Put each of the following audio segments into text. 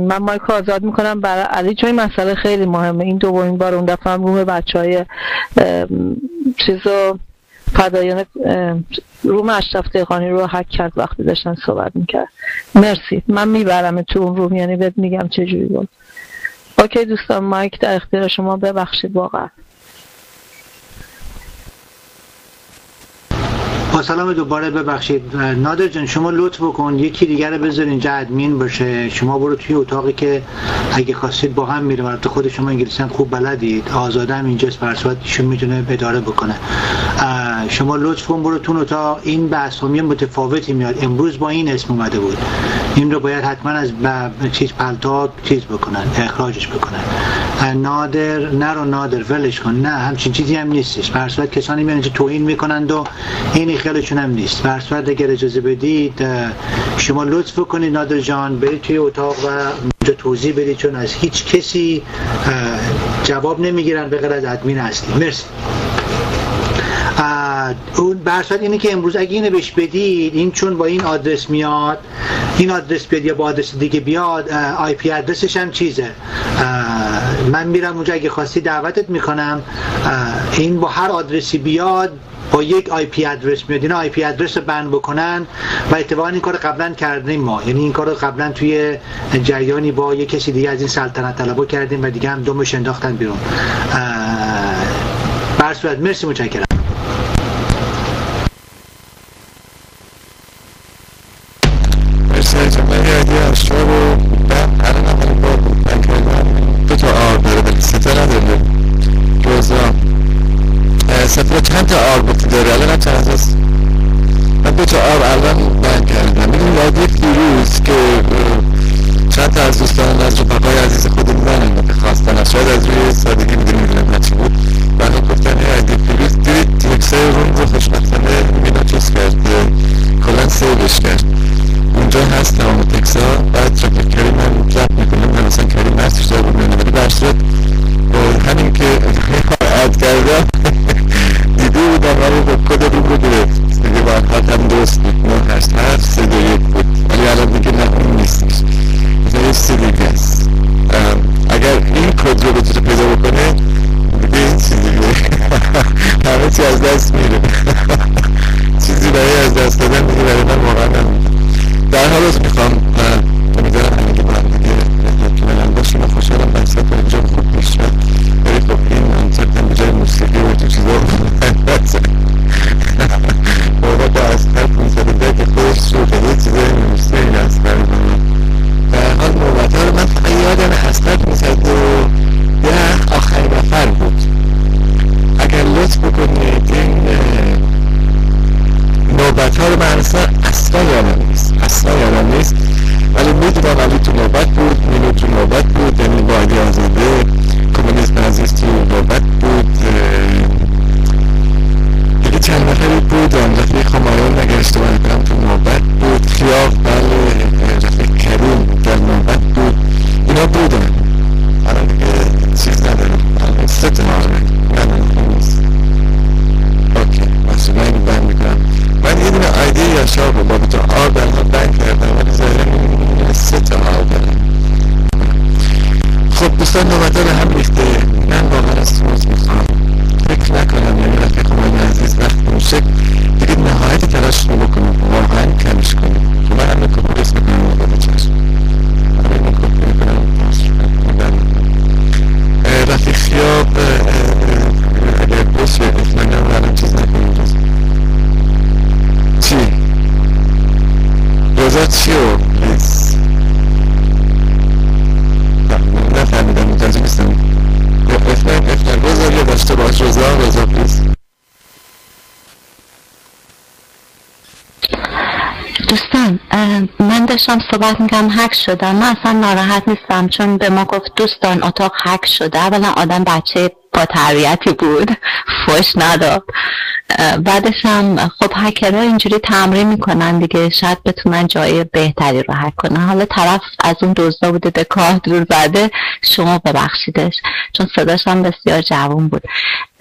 من مایک آزاد میکنم برای علی چون این مسئله خیلی مهمه. این دومین بار اون دفعه هم روم بچهای چیزو فدایان روم اشرف دهقانی رو هک کرد وقتی داشتن صحبت میکرد. مرسی، من میبرم تو اون روم، یعنی بهت میگم چه جوری بود. اوکی دوستان، مایک در اختیار شما. ببخشید واقعا. با سلام دوباره. ببخشید نادر جان، شما لطف بکن یکی دیگر رو بذار اینجا ادمین باشه. شما برو توی اتاقی که اگه خواستید با هم میریم، البته خود شما انگلیسی هم خوب بلدید، آزاده هم اینجاست، برصورت ایشون میتونه اداره بکنه. شما لطف کن برو تو اتاق. این بحث‌های متفاوتی میاد. امروز با این اسم اومده بود، این رو باید حتما از چیز پلتا چیز بکنن، اخراجش بکنن. نادر نرو، نادر ولش کن، نه همچین چیزی هم نیستش. برصورت کسانی میان اینجا توهین میکنند و این خیالشون هم نیست. برصورت اگر اجازه بدید شما لطف کنید نادر جان برید توی اتاق و اونجا توضیح بدید، چون از هیچ کسی جواب نمیگیرن به غیر از ادمین اصلی. مرسی. اون برصورت اینه که امروز اگه اینو بهش بدید، این چون با این آدرس میاد، این آدرس بیاد یا با آدرس دیگه بیاد، آی پی ادرسش هم چیزه. من میرم اونجا، اگه خواستی دعوتت میکنم. این با هر آدرسی بیاد با یک آی پی ادرس میاد. اینا آی پی ادرس رو بند بکنن و اتفاقا این کارو قبلا کردیم ما، یعنی این کارو قبلا توی جریانی با یک کسی دیگه از این سلطنت طلبا کردیم و دیگه هم دومش انداختن بیرون. برصورت مرسی، متشکرم. مرسی جمعه یادی اشتر رو من الان اولین بار بود من کردم. 2 تا آر داره ولی 3 تا نداره. روزا صفحه چند تا آر بوتی داره الان هم چند هست. من 2 تا آر الان بند کردم. میدونی یادی فیروز که چند تا از دوستان از رفقای عزیز خودم منم خواستن، از شاید از روی سادگی میدونم هرچی بود برای گفتن یادی فیروز دید تیکسای روم رو خوشبختانه مینا چوز کرد، کلن سیوش کرد. اونجا هست تمام تکسا. بعد رفیق کریم هم ضبط میکنم، من مثلا کریم هستش دار بمیانه، ولی برصورت همین که اد کردم دیده بودم ولی با کد روم رو گرفت دیگه. برخواد هم درست بود 987 بود، ولی الان دیگه نه اون نیستش، یه چیزی دیگه است. اگر این کد رو بتونه پیدا بکنه دیگه این چیزی دیگه همه چی از دست میره. چیزی برای از دست دادن دیگه برای من واقعا نمیده. در حال از میخوام امیدوارم همه که با هم دیگه کنن باشیم و خوشحالم بحثت و اینجا خوب میشه. ولی خب این منطقه بجای موسیقی و تو چیزا بابا با اسقر 510 که خودش شده یه چیزای موسیقی اسقر کنم. در حال نوبت ها رو من فقط یادم اسقر 510 آخرین نفر بود. اگر لطف بکنید این نوبت ها رو من اصلا یادم نیست ولی میدونم علی تو نوبت بود، مینو تو نوبت بود، یعنی باقی آزاده، کمونیسم عزیز تو نوبت بود، دیگه چند نفری بود، رفیق خمایان اگر اشتباه نکنم تو نوبت بود، خیاف بله، رفیق کریم در نوبت بود. اینا بودن. الان دیگه چیز ندارم، الان 3 تا نه نیست. اوکی مسئوله اینو بند میکنم. من یه دونه آیدی یاشار رو با 2 تا آر برها بند کردم ولی ظاهرا 3 تا آر دارم. خب دوستان نوبت ها به هم ریخته. من واقعا از روز میخوام فکر نکنم، یعنی رفیق من عزیز وقت میشه دیگه نهایت تلاش رو بکنم واقعا کمش کنم. من هم نکنم بس بکنم واقعا چشم همه نکنم رفیق خیاب اگر بشه اطمینان برم چیز نکنم. چی؟ روزا چی رو پلیز؟ نفهمیدم متوجه نیستم. افنر روزا یه داشته باش. روزا پلیز. دوستان من داشتم صحبت میکنم هک شدم. من اصلا ناراحت نیستم چون به ما گفت دوستان اتاق هک شده. اولا آدم بچه با تربیتی بود، فوش نداد. بعدش هم خب هکرها اینجوری تمرین میکنن دیگه، شاید بتونن جای بهتری رو هک کنن. حالا طرف از اون دزدا بوده به کاه دور زده، شما ببخشیدش چون صداش هم بسیار جوان بود.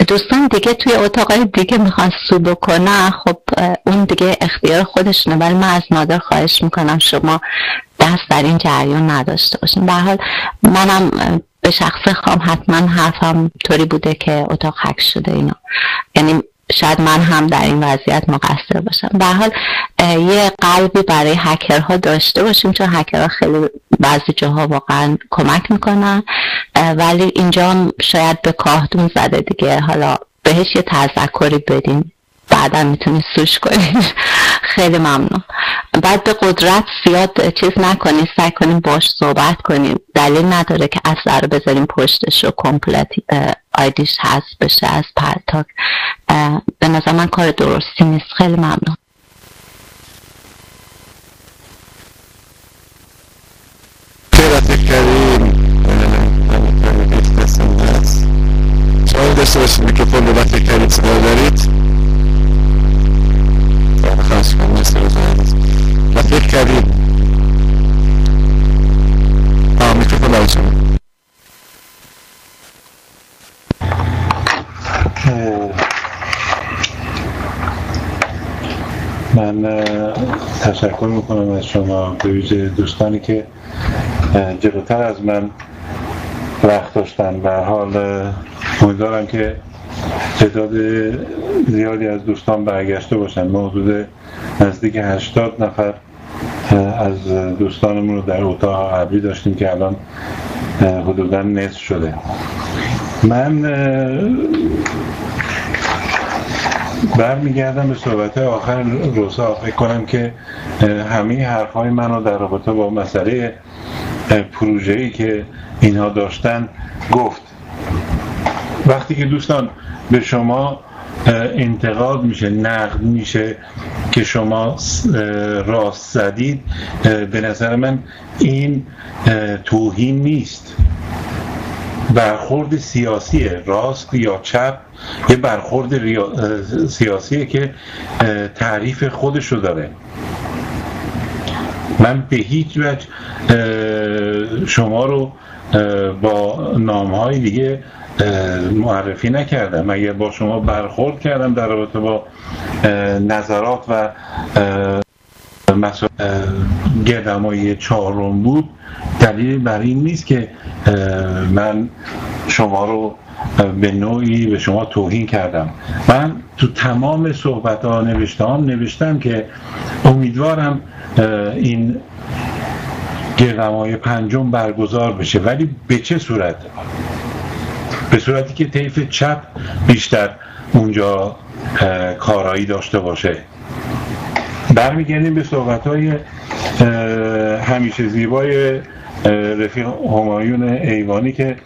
دوستان دیگه توی اتاقای دیگه میخوان سو بکنن، خب اون دیگه اختیار خودشونه، ولی من از نادر خواهش میکنم شما دست در این جریان نداشته باشیم. به هر حال منم به شخص خام حتما حرفم طوری بوده که اتاق هک شده اینا، یعنی شاید من هم در این وضعیت مقصر باشم. به هر حال یه قلبی برای هکرها داشته باشیم، چون هکرها خیلی بعضی جاها واقعا کمک میکنن، ولی اینجا هم شاید به کاهدون زده دیگه، حالا بهش یه تذکری بدیم بعدا میتونی سوش کنی. خیلی ممنون. بعد به قدرت زیاد چیز نکنی، سعی کنیم باش صحبت کنیم، دلیل نداره که اصلا رو بذاریم پشتش و کمپلت آیدیش حذف بشه از پرتاک. به نظر من کار درستی نیست. خیلی ممنون. خیلی کریم سوال داشته باشید. میکروفون به وقتی کریم صدا دارید خواهش کنم. مثل رو دارید وقتی کریم میکروفون دارید شما. من تشکر میکنم از شما، به ویژه دوستانی که جلوتر از من وقت داشتن. به هر حال امیدوارم که تعداد زیادی از دوستان برگشته باشن. ما حدود نزدیک 80 نفر از دوستانمون رو در اتاق قبلی داشتیم که الان حدوداً نصف شده. من برمیگردم به صحبت آخر روزا. فکر کنم که همه حرفای منو در رابطه با مسئله پروژه‌ای که اینها داشتن گفت. وقتی که دوستان به شما انتقاد میشه، نقد میشه که شما راست زدید، به نظر من این توهین نیست، برخورد سیاسیه. راست یا چپ یه برخورد سیاسیه که تعریف خودشو داره. من به هیچ وجه شما رو با نامهای دیگه معرفی نکردم. اگر با شما برخورد کردم در رابطه با نظرات و گردهمایی 4 بود، دلیل بر این نیست که من شما رو به نوعی به شما توهین کردم. من تو تمام صحبت‌ها نوشتم که امیدوارم این گردهمایی 5 برگزار بشه، ولی به چه صورت؟ به صورتی که طیف چپ بیشتر اونجا کارایی داشته باشه. برمیگردیم به صحبت‌های همیشه زیبای رفیق همایون ایوانی که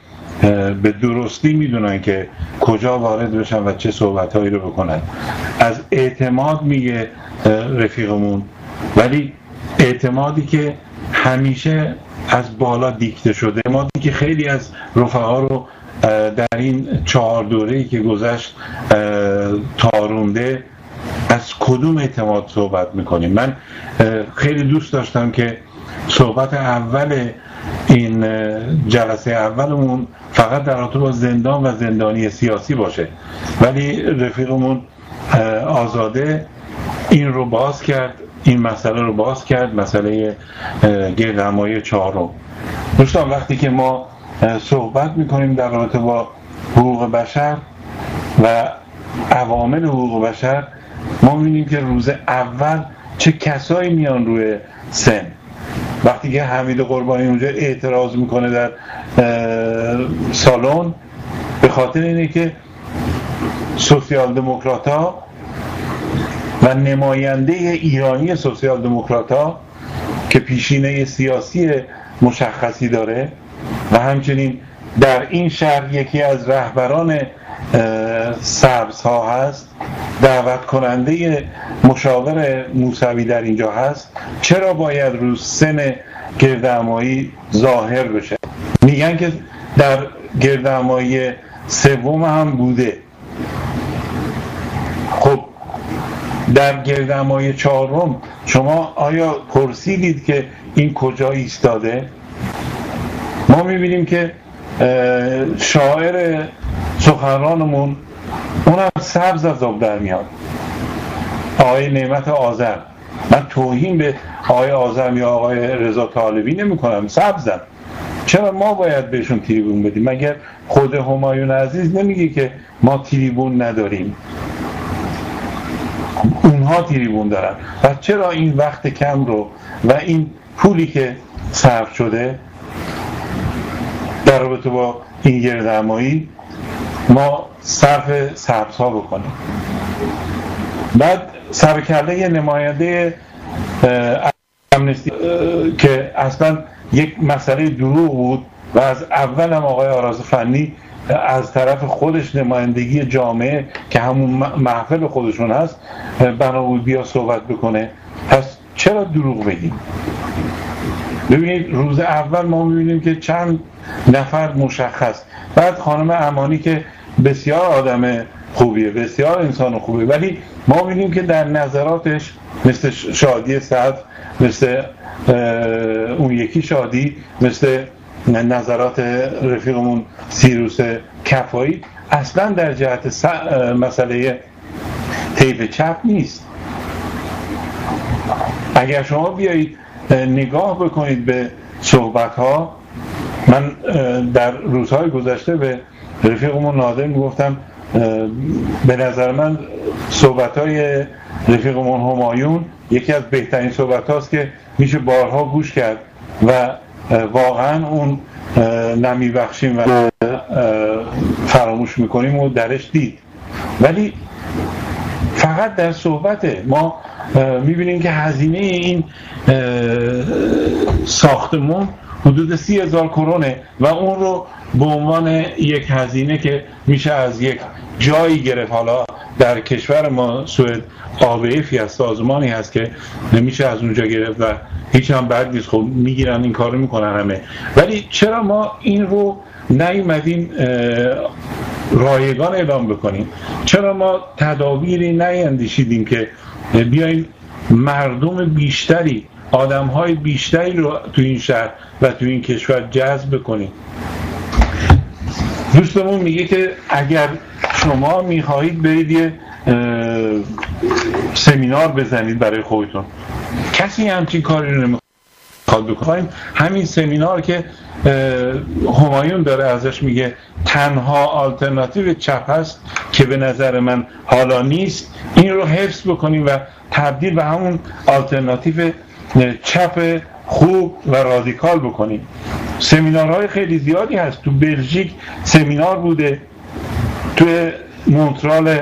به درستی میدونن که کجا وارد بشن و چه صحبت‌هایی رو بکنن. از اعتماد میگه رفیقمون، ولی اعتمادی که همیشه از بالا دیکته شده، اعتمادی که خیلی از رفقا رو در این 4 دوره‌ای که گذشت تارونده. از کدوم اعتماد صحبت میکنیم؟ من خیلی دوست داشتم که صحبت اول این جلسه اولمون فقط در رابطه با زندان و زندانی سیاسی باشه، ولی رفیقمون آزاده این رو باز کرد، این مسئله رو باز کرد، مسئله گردهمایی 4. دوستان وقتی که ما صحبت میکنیم در رابطه با حقوق بشر و عوامل حقوق بشر، ما میبینیم که روز اول چه کسایی میان روی سن. وقتی که حمید قربانی اونجا اعتراض میکنه در سالن، به خاطر اینه که سوسیال دموکرات‌ها و نماینده ایرانی سوسیال دموکرات‌ها که پیشینه سیاسی مشخصی داره و همچنین در این شهر یکی از رهبران سبزها هست، دعوت کننده مشاور موسوی در اینجا هست، چرا باید رو سن گردهمایی ظاهر بشه؟ میگن که در گردهمایی 3 هم بوده. خب در گردهمایی 4 شما آیا پرسیدید که این کجا ایستاده؟ ما میبینیم که شاعر سخنرانمون اونم سبز از آب در میاد، آقای نعمت آذر. من توهین به آقای اعظم یا آقای رضا طالبی نمی کنم، سبزم. چرا ما باید بهشون تریبون بدیم؟ مگر خود همایون عزیز نمیگه که ما تریبون نداریم؟ اونها تریبون دارن. و چرا این وقت کم رو و این پولی که صرف شده در رابطه با این گردهمایی ما صرف سبزها بکنیم؟ بعد سرکله نماینده امنستی که اصلا یک مسئله دروغ بود و از اول هم آقای آراز فنی از طرف خودش نمایندگی جامعه که همون محفل خودشون هست بنا بود بیا صحبت بکنه. پس چرا دروغ بگیم؟ ببینید روز اول ما میبینیم که چند نفر مشخص، بعد خانم امانی که بسیار آدم خوبیه، بسیار انسان خوبیه، ولی ما میبینیم که در نظراتش مثل شادی صدر، مثل اون یکی شادی، مثل نظرات رفیقمون سیروس کفایی اصلا در جهت مسئله طیف چپ نیست. اگر شما بیایید نگاه بکنید به صحبت ها، من در روزهای گذشته به رفیقمون نادر میگفتم به نظر من صحبت های رفیقمون همایون یکی از بهترین صحبت هاست که میشه بارها گوش کرد و واقعا اون نمیبخشیم و فراموش میکنیم و درش دید. ولی فقط در صحبته ما میبینیم که هزینه این ساختمون حدود 30,000 کرونه و اون رو به عنوان یک هزینه که میشه از یک جایی گرفت. حالا در کشور ما سوئد ABF از سازمانی هست که نمیشه از اونجا گرفت و هیچ هم بد نیست، خب میگیرن این کارو میکنن همه. ولی چرا ما این رو نیومدیم رایگان اعلام بکنیم؟ چرا ما تدابیری نیندیشیدیم که بیایم مردم بیشتری، آدم‌های بیشتری رو تو این شهر و تو این کشور جذب کنیم؟ دوستمون میگه که اگر شما میخواهید برید یه سمینار بزنید برای خودتون، کسی همچین کاری رو نمیخواد بکنیم. همین سمینار که همایون داره ازش میگه تنها آلترناتیو چپ هست که به نظر من حالا نیست، این رو حفظ بکنیم و تبدیل به همون آلترناتیو چپ خوب و رادیکال بکنیم. سمینارهای خیلی زیادی هست. تو بلژیک سمینار بوده، تو مونترال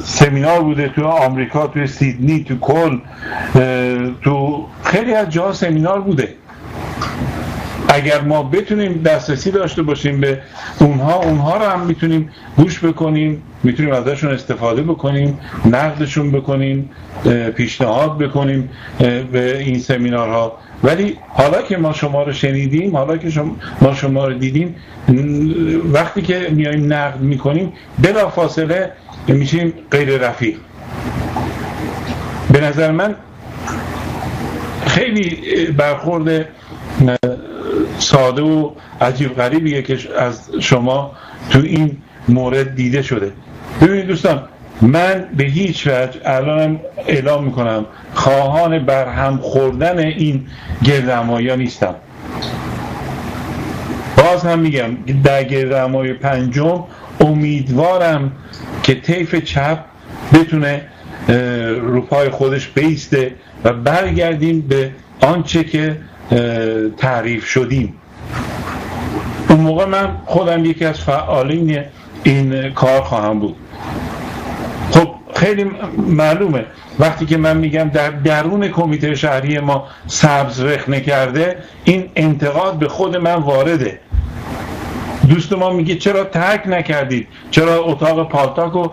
سمینار بوده، تو آمریکا، تو سیدنی، تو کل، تو خیلی از جاها سمینار بوده. اگر ما بتونیم دسترسی داشته باشیم به اونها رو هم میتونیم گوش بکنیم، میتونیم ازشون استفاده بکنیم، نقدشون بکنیم، پیشنهاد بکنیم به این سمینارها. ولی حالا که ما شما رو شنیدیم، حالا که ما شما رو دیدیم، وقتی که میایم نقد میکنیم بلافاصله میشیم غیر رفیق. به نظر من خیلی برخورد ساده و عجیب غریبیه که از شما تو این مورد دیده شده. ببینید دوستان، من به هیچ وجه الانم اعلام میکنم خواهان برهم خوردن این گردهمایی نیستم. باز هم میگم در گردهمایی پنجم امیدوارم که طیف چپ بتونه رو پای خودش بیسته و برگردیم به آنچه که تعریف شدیم. اون موقع من خودم یکی از فعالین این کار خواهم بود. خب خیلی معلومه وقتی که من میگم در درون کمیته شهری ما سبز رخنه کرده، این انتقاد به خود من وارده. دوست ما میگه چرا ترک نکردید، چرا اتاق پالتاک رو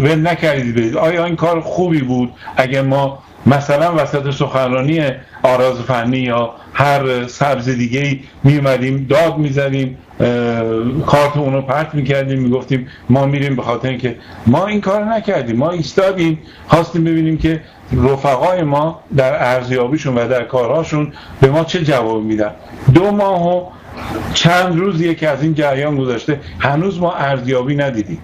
ول نکردید؟ آیا این کار خوبی بود اگر ما مثلا وسط سخنرانی آراز فنی یا هر سبز دیگه‌ای میومدیم داد میزدیم، کارت اونو پرت میکردیم، میگفتیم ما میریم، به خاطر اینکه ما این کار نکردیم، ما ایستادیم خواستیم ببینیم که رفقای ما در ارزیابیشون و در کارهاشون به ما چه جواب میدن. 2 ماه و چند روزیه که از این جریان گذشته، هنوز ما ارزیابی ندیدیم.